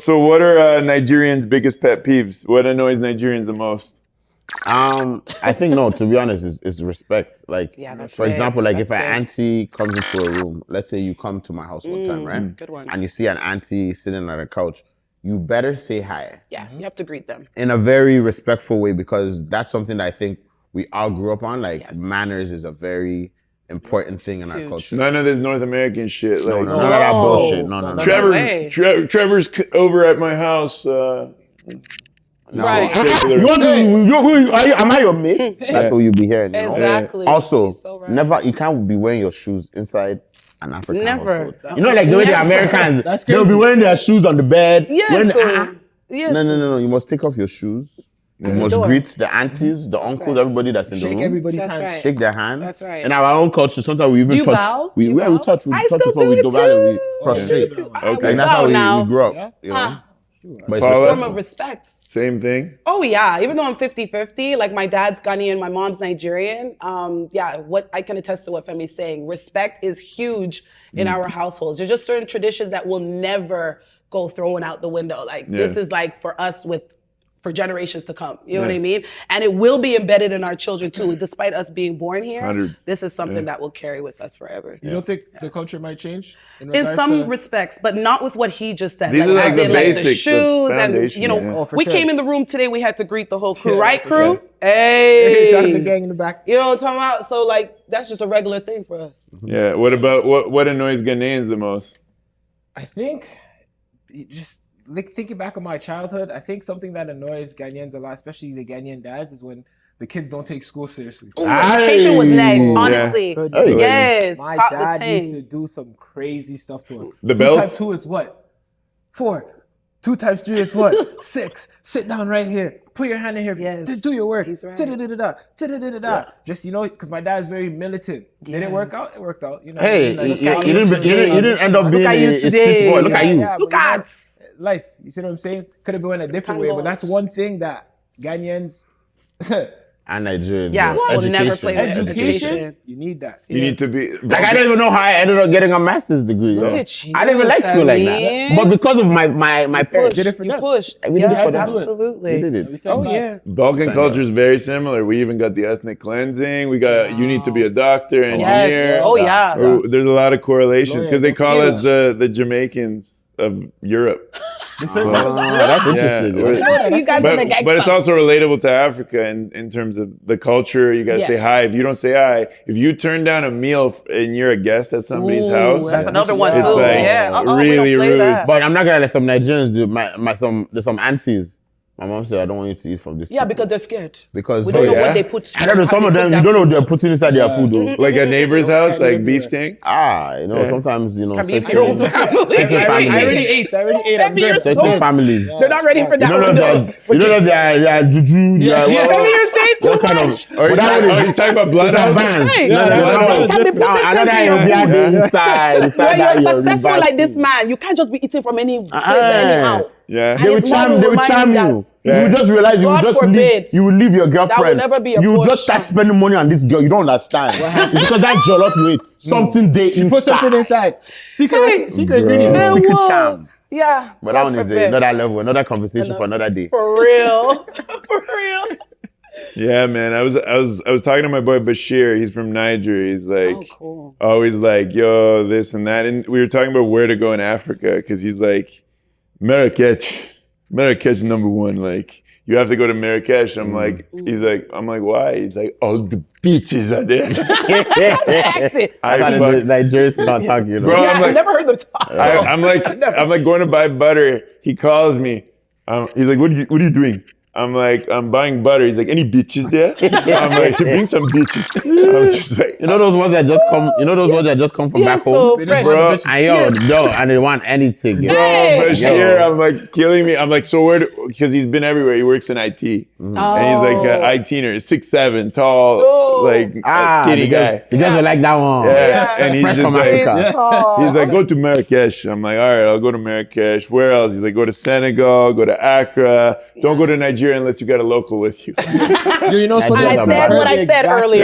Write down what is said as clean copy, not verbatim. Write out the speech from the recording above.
So what are Nigerians' biggest pet peeves? What annoys Nigerians the most? I think no. To be honest, it's respect. Like, for example, like if an auntie comes into a room, let's say you come to my house one time, right? Good one. And you see an auntie sitting on a couch, you better say hi. Yeah, you have to greet them in a very respectful way, because that's something that I think we all grew up on. Like manners is a very important thing in our culture. None of this North American shit. Like, none of that bullshit. No. Trevor's over at my house. Right. Am I your mate? That's what you be hearing. You know? Exactly. Also, so right. never, you can't be wearing your shoes inside an African Never. household. You know, like the way the Americans, they'll be wearing their shoes on the bed. Yes. No. You must take off your shoes. You must greet the aunties, the uncles, everybody that's in the room. Shake everybody's hand. Right. Shake their hand. That's right. In our own culture, sometimes we even touch. Bow? We touch. We touch before we go back and we prostrate. Okay. And that's how we grew up. You know? But it's a form of respect. Same thing. Oh yeah, even though I'm 50-50, like my dad's Ghanaian, my mom's Nigerian. What I can attest to what Femi's saying. Respect is huge in our households. There's just certain traditions that will never go thrown out the window. Like this is like for us for generations to come. You know what I mean? And it will be embedded in our children too. Despite us being born here, 100. This is something that will carry with us forever. You don't think the culture might change? In some respects, but not with what he just said. These are like the basics, the shoes, the and you know, we came in the room today. We had to greet the whole crew, right, crew? Sure. Hey, shout out to the gang in the back. You know what I'm talking about? So like, that's just a regular thing for us. Yeah. What about what annoys Ghanaians the most? I think just like thinking back on my childhood, I think something that annoys Ghanaians a lot, especially the Ghanaian dads, is when the kids don't take school seriously. Education was next, honestly. Yes. My dad used to do some crazy stuff to us. The 2 belt? times 2 is what? 4. 2 times 3 is what? 6. Sit down right here. Put your hand in here. Yes. Do your work. He's right. Just, you know, because my dad's very militant. Did it work out? It worked out. You know. Hey, like, you didn't end up being a street boy. Look at you. Look at life. You see what I'm saying? Could have been in a different way, but that's one thing that Ghanaians and Nigerians. will never play with education. You need that. You need to be like, I don't even know how I ended up getting a master's degree. Look at you, I didn't even like school like that, but because of my parents, did it for them. Pushed. We did it for them. Absolutely. We did it. Oh yeah. Balkan culture is very similar. We even got the ethnic cleansing. We got you need to be a doctor, engineer. Yes. Oh yeah. There's a lot of correlations because they call us the Jamaicans of Europe. That's interesting. But it's also relatable to Africa in terms of the culture. You gotta say hi. If you don't say hi, if you turn down a meal and you're a guest at somebody's house, that's another one too. It's like really rude. But I'm not gonna let some Nigerians do. There's some aunties. My mom said, I don't want you to eat from this. Yeah, because they're scared. Because we don't know what they put. I don't know, some of them, you don't know what they're putting inside their food though. Like a neighbor's house, like beef tank. You know, sometimes, you know, I already ate. I'm good. Certain families. They're not ready for that. You don't know they're juju. What kind of? Are you talking about bloodhounds? When you're successful like this man, you can't just be eating from any place anyhow. Yeah. They will charm you. Yeah. You will just realize you will leave your girlfriend. That will never be a You will just start spending money on this girl. You don't understand. It's because that jollof you ate, something they inside. Put something inside. Secret ingredient. Secret charm. Yeah. But that one is another level, another conversation for another day. For real. For real. Yeah, man. I was talking to my boy Bashir. He's from Niger. He's like, always like, yo, this and that. And we were talking about where to go in Africa because he's like, Marrakech number one. Like, you have to go to Marrakesh. I'm like, I'm like, why? He's like, all the beaches are there. Nigerians can't talk, you know. Bro, I've never heard them talk. I'm like going to buy butter. He calls me. He's like, what are you doing? I'm like, I'm buying butter. He's like, any bitches there? I'm like, bring some bitches. I'm just like, you know those ones that just come. You know those ones that just come from back home, bro. And they want anything. Bro, Bashir, I'm like killing me. I'm like, so where? Because he's been everywhere. He works in IT, and he's like an IT nerd, 6'7", tall, like skinny guy. He doesn't like that one. Yeah, and he's just like, he's like, go to Marrakesh. I'm like, all right, I'll go to Marrakesh. Where else? He's like, go to Senegal, go to Accra. Don't go to Nigeria unless you got a local with you. You know, I said what I said earlier.